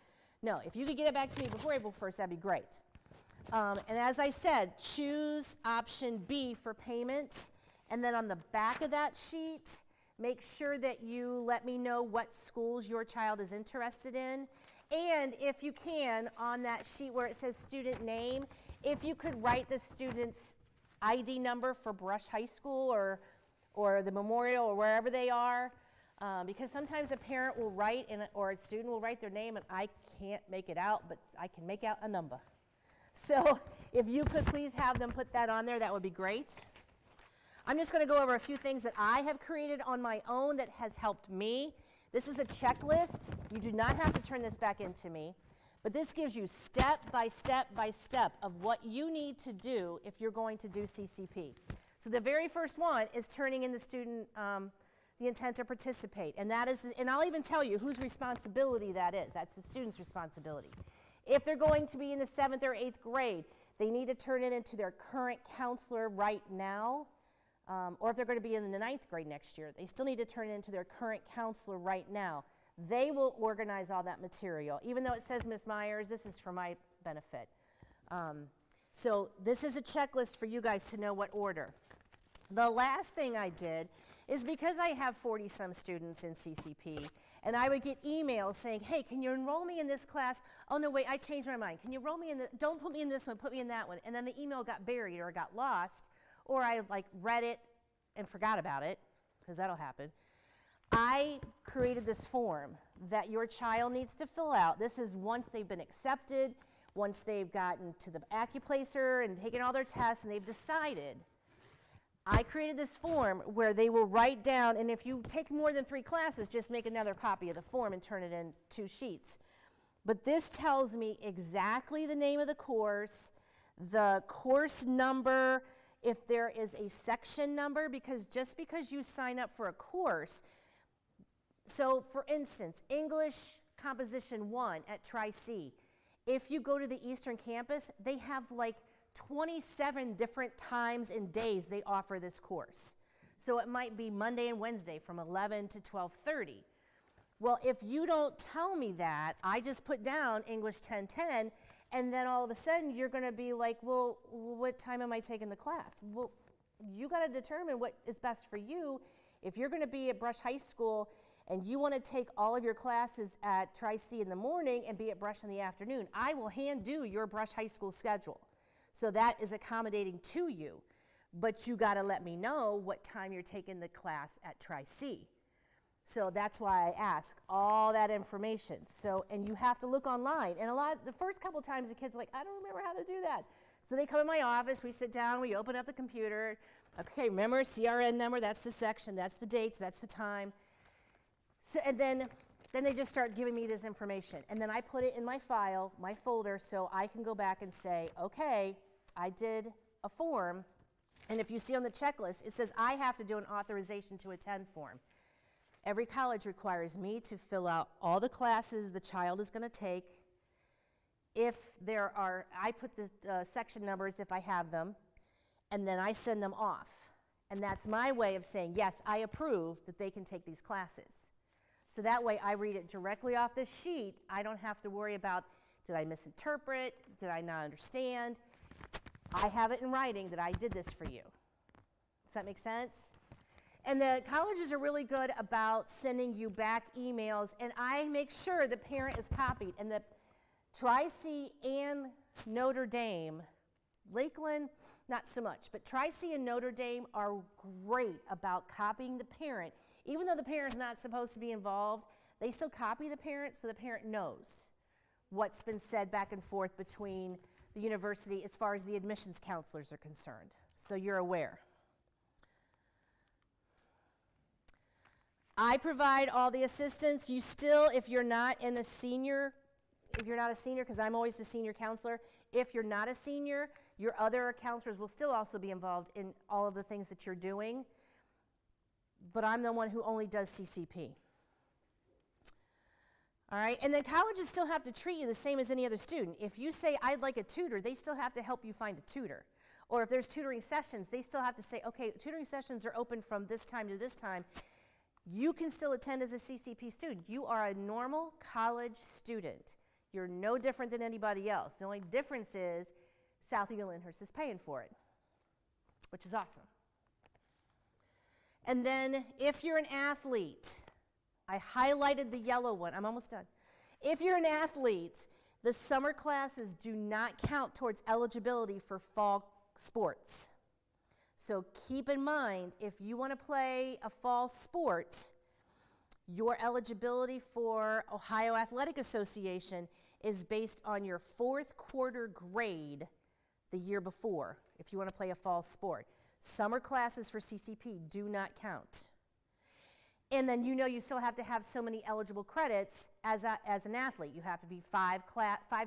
No, if you could get it back to me before April 1st, that'd be great. And as I said, choose option B for payment. And then on the back of that sheet, make sure that you let me know what schools your child is interested in. And if you can, on that sheet where it says student name, if you could write the student's ID number for Brush High School or the Memorial or wherever they are. Because sometimes a parent will write or a student will write their name and I can't make it out, but I can make out a number. So if you could please have them put that on there, that would be great. I'm just going to go over a few things that I have created on my own that has helped me. This is a checklist. You do not have to turn this back into me, but this gives you step by step by step of what you need to do if you're going to do CCP. So the very first one is turning in the student the intent to participate, and that is, and I'll even tell you whose responsibility that is. That's the student's responsibility. If they're going to be in the 7th or 8th grade, they need to turn it into their current counselor right now, or if they're going to be in the 9th grade next year, they still need to turn it into their current counselor right now. They will organize all that material. Even though it says Ms. Myers, this is for my benefit. So this is a checklist for you guys to know what order. The last thing I did is because I have 40-some students in CCP, and I would get emails saying, hey, can you enroll me in this class? Oh, no, wait, I changed my mind. Can you enroll me in don't put me in this one, put me in that one. And then the email got buried or got lost, or I read it and forgot about it, because that'll happen. I created this form that your child needs to fill out. This is once they've been accepted, once they've gotten to the acuplacer and taken all their tests and they've decided. I created this form where they will write down, and if you take more than 3 classes, just make another copy of the form and turn it in 2 sheets. But this tells me exactly the name of the course number, if there is a section number, because just because you sign up for a course, So for instance, English Composition 1 at Tri-C, if you go to the Eastern Campus, they have like 27 different times and days they offer this course. So it might be Monday and Wednesday from 11 to 12:30. Well, if you don't tell me that, I just put down English 10:10, and then all of a sudden you're going to be like, well, what time am I taking the class? Well, you got to determine what is best for you. If you're going to be at Brush High School and you want to take all of your classes at Tri-C in the morning and be at Brush in the afternoon, I will hand do your Brush High School schedule. So that is accommodating to you. But you got to let me know what time you're taking the class at Tri-C. So that's why I ask all that information. So, and you have to look online. And the first couple times the kids are like, I don't remember how to do that. So they come in my office, we sit down, we open up the computer. Okay, remember CRN number, that's the section, that's the dates, that's the time. So, and then they just start giving me this information. And then I put it in my file, my folder, so I can go back and say, okay, I did a form. And if you see on the checklist, it says I have to do an authorization to attend form. Every college requires me to fill out all the classes the child is going to take. If there are, I put the section numbers if I have them, and then I send them off. And that's my way of saying, yes, I approve that they can take these classes. So that way I read it directly off this sheet. I don't have to worry about, did I misinterpret? Did I not understand? I have it in writing that I did this for you. Does that make sense? And the colleges are really good about sending you back emails, and I make sure the parent is copied. And the Tri-C and Notre Dame, Lakeland, not so much, but Tri-C and Notre Dame are great about copying the parent. Even though the parent's not supposed to be involved, they still copy the parent so the parent knows what's been said back and forth between the university as far as the admissions counselors are concerned. So you're aware. I provide all the assistance. You still, if you're not a senior, because I'm always the senior counselor, if you're not a senior, your other counselors will still also be involved in all of the things that you're doing. But I'm the one who only does CCP. All right, and then colleges still have to treat you the same as any other student. If you say, I'd like a tutor, they still have to help you find a tutor. Or if there's tutoring sessions, they still have to say, okay, tutoring sessions are open from this time to this time. You can still attend as a CCP student. You are a normal college student. You're no different than anybody else. The only difference is Southie Lyndhurst is paying for it, which is awesome. And then if you're an athlete, I highlighted the yellow one. I'm almost done. If you're an athlete, the summer classes do not count towards eligibility for fall sports. So keep in mind, if you want to play a fall sport, your eligibility for Ohio Athletic Association is based on your fourth quarter grade the year before, if you want to play a fall sport. Summer classes for CCP do not count. And then you still have to have so many eligible credits as an athlete. You have to be 5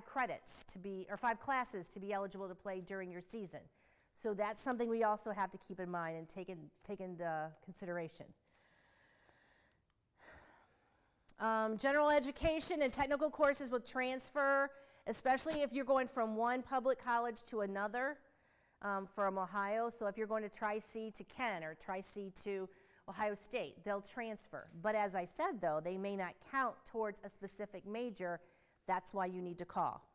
credits to be, or 5 classes to be eligible to play during your season. So that's something we also have to keep in mind and take into consideration. General education and technical courses will transfer, especially if you're going from one public college to another from Ohio. So if you're going to Tri-C to Ken or Tri-C to Ohio State, they'll transfer. But as I said, though, they may not count towards a specific major. That's why you need to call.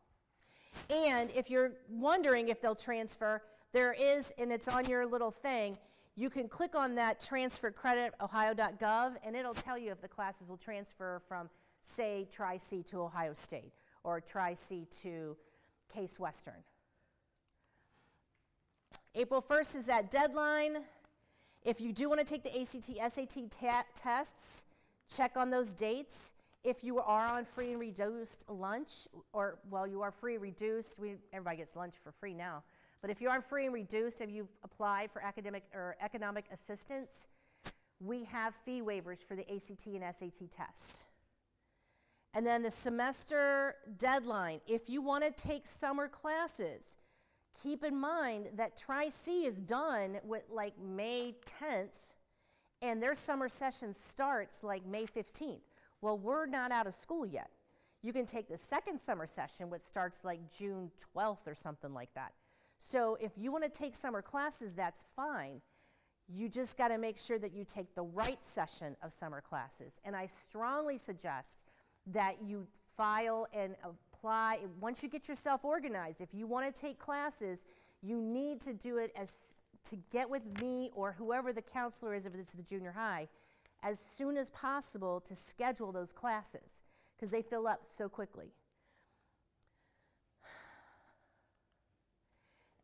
And if you're wondering if they'll transfer, there is, and it's on your little thing, you can click on that transfer credit, ohio.gov, and it'll tell you if the classes will transfer from, say, Tri-C to Ohio State or Tri-C to Case Western. April 1st is that deadline. If you do want to take the ACT, SAT tests, check on those dates. If you are on free and reduced lunch, or, well, you are free and reduced, everybody gets lunch for free now, but if you're on free and reduced and you've applied for academic or economic assistance, we have fee waivers for the ACT and SAT tests. And then the semester deadline, if you want to take summer classes, keep in mind that Tri-C is done with like May 10th, and their summer session starts like May 15th. Well, we're not out of school yet. You can take the second summer session, which starts like June 12th or something like that. So if you want to take summer classes, that's fine. You just got to make sure that you take the right session of summer classes. And I strongly suggest that you file and apply. Once you get yourself organized, if you want to take classes, you need to do it to get with me or whoever the counselor is, if it's the junior high, as soon as possible to schedule those classes, because they fill up so quickly.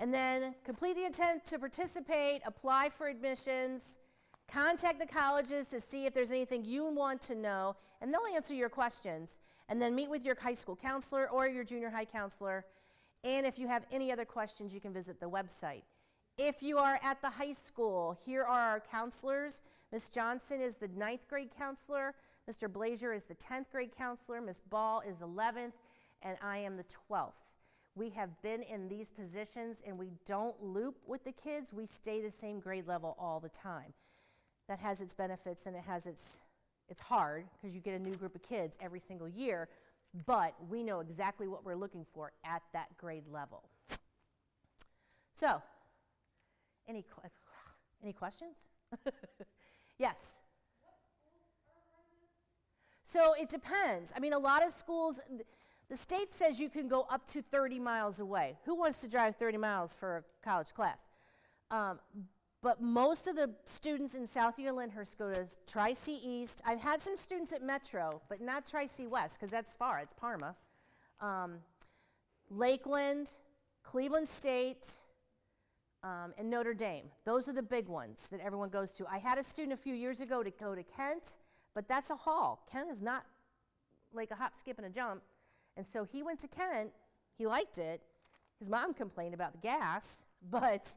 And then complete the intent to participate, apply for admissions, contact the colleges to see if there's anything you want to know, and they'll answer your questions. And then meet with your high school counselor or your junior high counselor. And if you have any other questions, you can visit the website. If you are at the high school, here are our counselors. Ms. Johnson is the 9th grade counselor, Mr. Blazier is the 10th grade counselor, Ms. Ball is 11th, and I am the 12th. We have been in these positions and we don't loop with the kids, we stay the same grade level all the time. That has its benefits and it's hard because you get a new group of kids every single year, but we know exactly what we're looking for at that grade level. So, any questions? Yes? What schools are this? So it depends. I mean, a lot of schools, the state says you can go up to 30 miles away. Who wants to drive 30 miles for a college class? But most of the students in South Lyndhurst go to Tri-C East. I've had some students at Metro, but not Tri-C West, because that's far, it's Parma. Lakeland, Cleveland State, and Notre Dame. Those are the big ones that everyone goes to. I had a student a few years ago to go to Kent, but that's a haul. Kent is not like a hop, skip, and a jump. And so he went to Kent, he liked it. His mom complained about the gas, but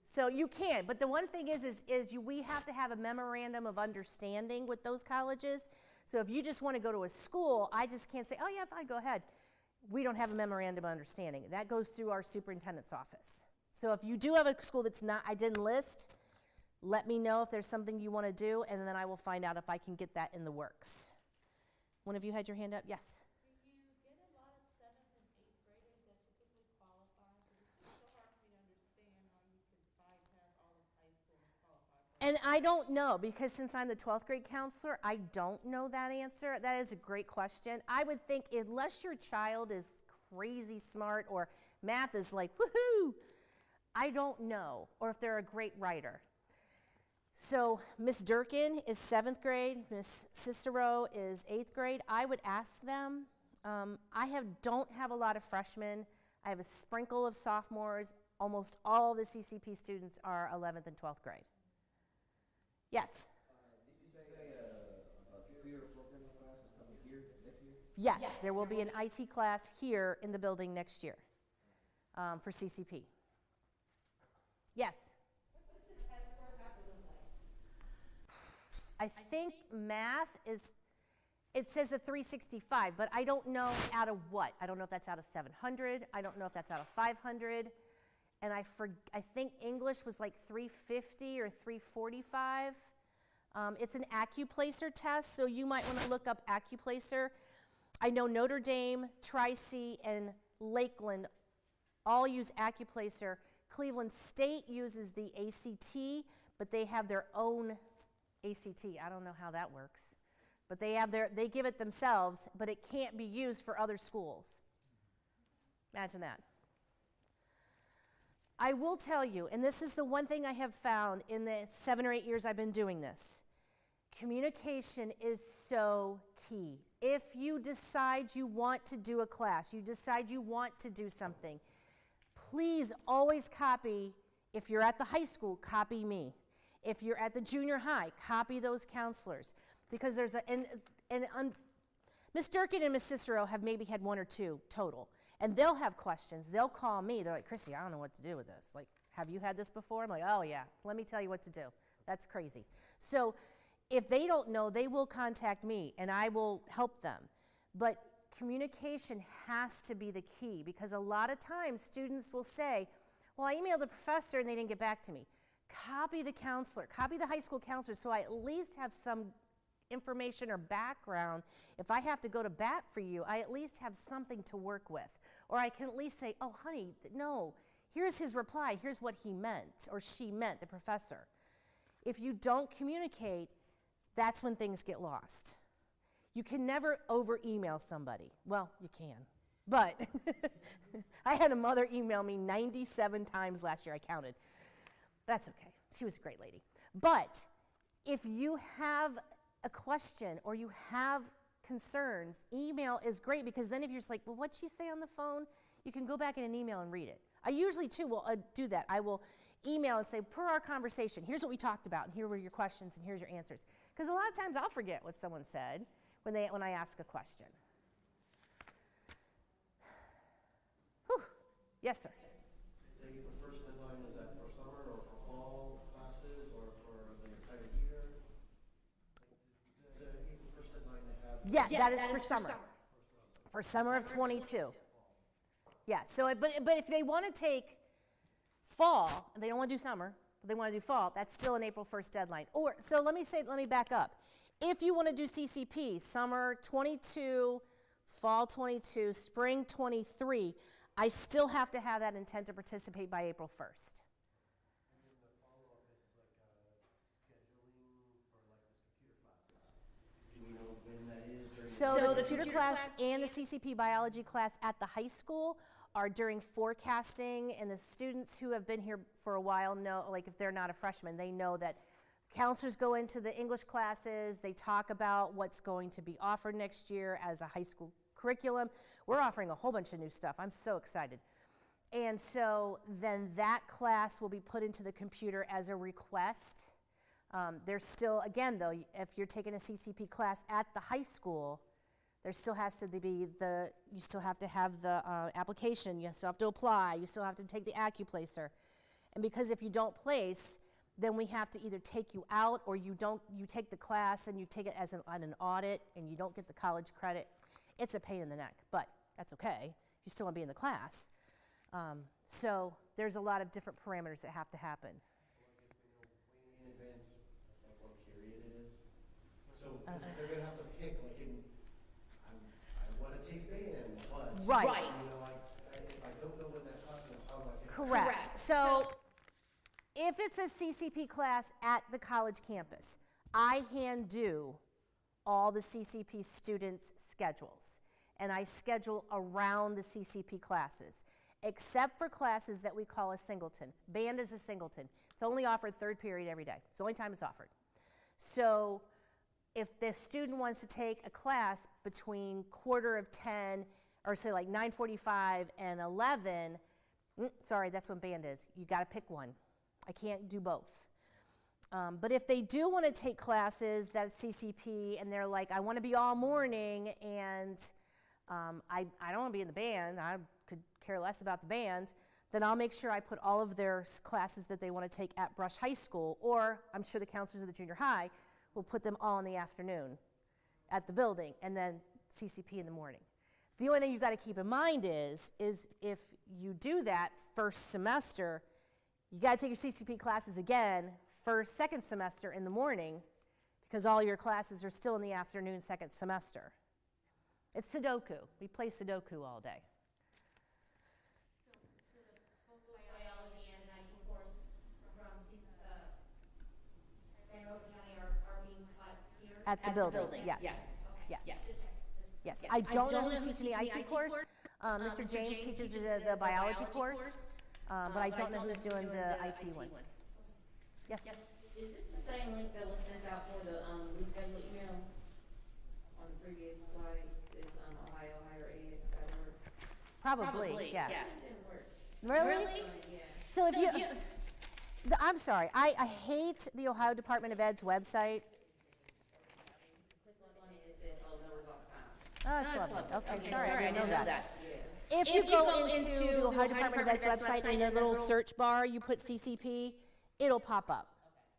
so you can. But the one thing is we have to have a memorandum of understanding with those colleges. So if you just want to go to a school, I just can't say, oh yeah, fine, go ahead. We don't have a memorandum of understanding. That goes through our superintendent's office. So if you do have a school that's not, I didn't list, let me know if there's something you want to do, and then I will find out if I can get that in the works. One of you had your hand up? Yes? Do you get a lot of 7th and 8th graders that typically qualify? Because it's so hard for me to understand how you could bypass all of high school and qualify for And I don't know, because since I'm the 12th grade counselor, I don't know that answer. That is a great question. I would think unless your child is crazy smart or math is like, woohoo, I don't know, or if they're a great writer. So Miss Durkin is 7th grade, Miss Cicero is 8th grade. I would ask them. Don't have a lot of freshmen. I have a sprinkle of sophomores. Almost all the CCP students are 11th and 12th grade. Yes? Did you say a computer programming class is coming here next year? Yes, there will be an IT class here in the building next year for CCP. Yes? I think math is, it says a 365, but I don't know out of what. I don't know if that's out of 700. I don't know if that's out of 500. And I think English was like 350 or 345. It's an AccuPlacer test, so you might want to look up AccuPlacer. I know Notre Dame, Tri-C, and Lakeland all use AccuPlacer. Cleveland State uses the ACT, but they have their own ACT. I don't know how that works. But they give it themselves, but it can't be used for other schools. Imagine that. I will tell you, and this is the one thing I have found in the 7 or 8 years I've been doing this, communication is so key. If you decide you want to do a class, you decide you want to do something, please always copy, if you're at the high school, copy me. If you're at the junior high, copy those counselors. Because there's Miss Durkin and Miss Cicero have maybe had 1 or 2 total. And they'll have questions. They'll call me. They're like, Chrissy, I don't know what to do with this. Like, have you had this before? I'm like, oh yeah, let me tell you what to do. That's crazy. So if they don't know, they will contact me and I will help them. But communication has to be the key, because a lot of times students will say, well, I emailed the professor and they didn't get back to me. copy the counselor, copy the high school counselor, so I at least have some information or background. If I have to go to bat for you, I at least have something to work with. Or I can at least say, oh, honey, no, here's his reply, here's what he meant, or she meant, the professor. If you don't communicate, that's when things get lost. You can never over-email somebody. Well, you can, but I had a mother email me 97 times last year, I counted. That's okay, she was a great lady. But if you have a question or you have concerns, email is great, because then if you're just like, well, what'd she say on the phone? You can go back in an email and read it. I usually, too, will do that. I will email and say, per our conversation, here's what we talked about, and here were your questions, and here's your answers. Because a lot of times I'll forget what someone said when I ask a question. Whew. Yes, sir. They give the first deadline, is that for summer or for fall classes or for the entire year? The first deadline they have? Yeah, that is for summer. For summer of 22. Yeah, so, but if they want to take fall, and they don't want to do summer, but they want to do fall, that's still an April 1st deadline. Or, so let me back up. If you want to do CCP, summer 22, fall 22, spring 23, I still have to have that intent to participate by April 1st. And then the follow-up is like scheduling for like this computer classes. Do we know when that is during? So the computer class and the CCP biology class at the high school are during forecasting, and the students who have been here for a while know, like if they're not a freshman, they know that counselors go into the English classes, they talk about what's going to be offered next year as a high school curriculum. We're offering a whole bunch of new stuff. I'm so excited. And so then that class will be put into the computer as a request. There's still, again though, if you're taking a CCP class at the high school, there still has to be you still have to have the application, you still have to apply, you still have to take the AccuPlacer. And because if you don't place, then we have to either take you out, or you take the class and you take it as on an audit and you don't get the college credit. It's a pain in the neck, but that's okay. You still want to be in the class. So there's a lot of different parameters that have to happen. Way in advance, like what period it is. So they're going to have to pick, like I want to take band, but Right. you know, if I don't know when that class is, how do I pick? Correct. So if it's a CCP class at the college campus, I hand do all the CCP students' schedules, and I schedule around the CCP classes, except for classes that we call a singleton. Band is a singleton. It's only offered third period every day. It's the only time it's offered. So if the student wants to take a class between 9:45 or say like 9:45 and 11, sorry, that's when band is. You got to pick one. I can't do both. But if they do want to take classes that's CCP and they're like, I want to be all morning and I don't want to be in the band, I could care less about the band, then I'll make sure I put all of their classes that they want to take at Brush High School, or I'm sure the counselors of the junior high will put them all in the afternoon at the building, and then CCP in the morning. The only thing you've got to keep in mind is if you do that first semester, you got to take your CCP classes again second semester in the morning, because all your classes are still in the afternoon second semester. It's Sudoku. We play Sudoku all day. So the biology and IT course from Vanderbilt County are being taught here? At the building, yes. Okay. Yes. Yes. I don't know who's teaching the IT course. Mr. James teaches the biology course, but I don't know who's doing the IT one. Yes. Is this the same link that was sent out for the reschedule email on the previous slide? Is ohiohighered.org? Probably, yeah. It didn't work. Really? Yeah. So if you, I'm sorry, I hate the Ohio Department of Ed's website. Click on it, it said, oh, no results found. Oh, that's lovely. Okay, sorry, I didn't know that. Yeah. If you go into the Ohio Department of Ed's website, in the little search bar, you put CCP, it'll pop up.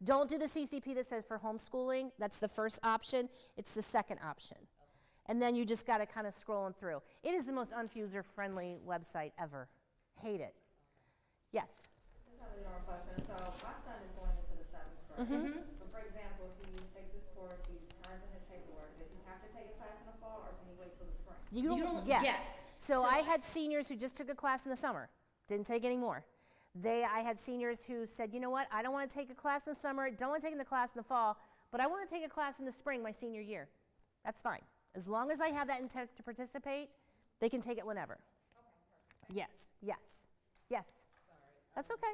Don't do the CCP that says for homeschooling. That's the first option. It's the second option. And then you just got to kind of scrolling through. It is the most user-friendly website ever. Hate it. Yes? Probably our question. So my son is going But for example, if he takes this course, he turns in his paperwork, does he have to take a class in the fall, or can he wait till the spring? Yes. So I had seniors who just took a class in the summer, didn't take any more. I had seniors who said, you know what, I don't want to take a class in the summer, don't want to take the class in the fall, but I want to take a class in the spring my senior year. That's fine. As long as I have that intent to participate, they can take it whenever. Yes, yes, yes. That's okay.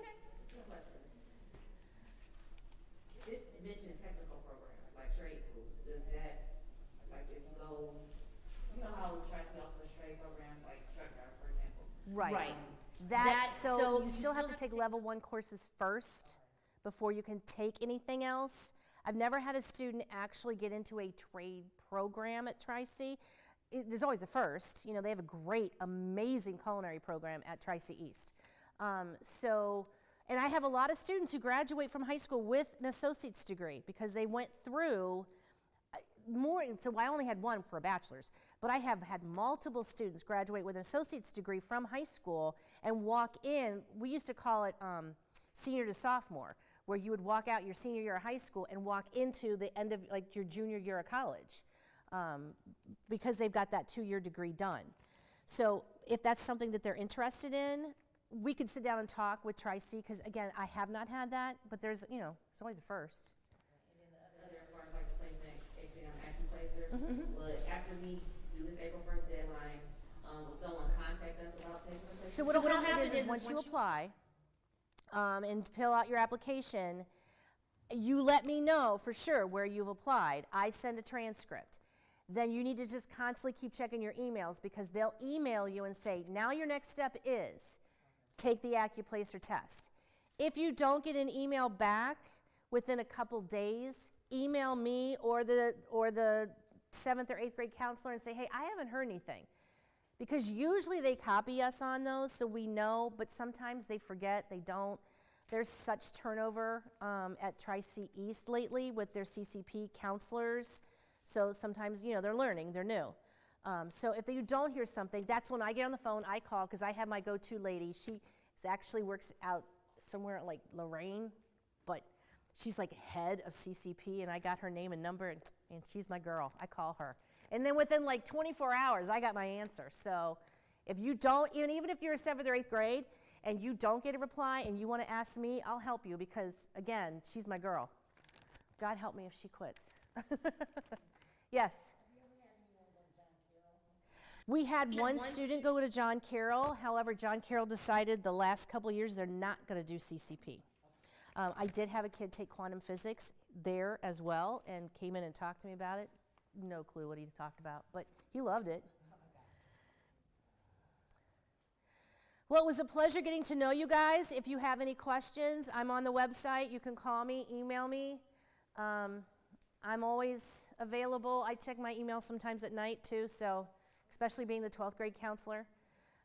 Two questions. This mentioned technical programs, like trade schools, does that, like if you go, you know how Tri-C offers trade programs, like truck driver, for example? Right. So you still have to take level 1 courses first before you can take anything else. I've never had a student actually get into a trade program at Tri-C. There's always a first. You know, they have a great, amazing culinary program at Tri-C East. And I have a lot of students who graduate from high school with an associate's degree because they went through more, so I only had one for a bachelor's, but I have had multiple students graduate with an associate's degree from high school and walk in. We used to call it senior to sophomore, where you would walk out your senior year of high school and walk into the end of like your junior year of college because they've got that 2-year degree done. So if that's something that they're interested in, we could sit down and talk with Tri-C, because again, I have not had that, but there's, you know, it's always a first. And then the other, as far as like the placement exam AccuPlacer, but after we do this April 1st deadline, will someone contact us about taking the placement? So what'll happen is once you apply and fill out your application, you let me know for sure where you've applied. I send a transcript. Then you need to just constantly keep checking your emails, because they'll email you and say, now your next step is take the AccuPlacer test. If you don't get an email back within a couple days, email me or the 7th or 8th grade counselor and say, hey, I haven't heard anything. Because usually they copy us on those so we know, but sometimes they forget, they don't. There's such turnover at Tri-C East lately with their CCP counselors. So sometimes, you know, they're learning, they're new. So if you don't hear something, that's when I get on the phone, I call, because I have my go-to lady. She actually works out somewhere like Lorraine, but she's like head of CCP, and I got her name and number, and she's my girl. I call her. And then within like 24 hours, I got my answer. So if you don't, even if you're in 7th or 8th grade, and you don't get a reply and you want to ask me, I'll help you, because again, she's my girl. God help me if she quits. Yes? We had one student go to John Carroll. However, John Carroll decided the last couple of years they're not going to do CCP. I did have a kid take quantum physics there as well and came in and talked to me about it. No clue what he talked about, but he loved it. Well, it was a pleasure getting to know you guys. If you have any questions, I'm on the website. You can call me, email me. I'm always available. I check my email sometimes at night too, so especially being the 12th grade counselor.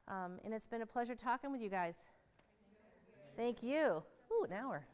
And it's been a pleasure talking with you guys. Thank you. Ooh, an hour.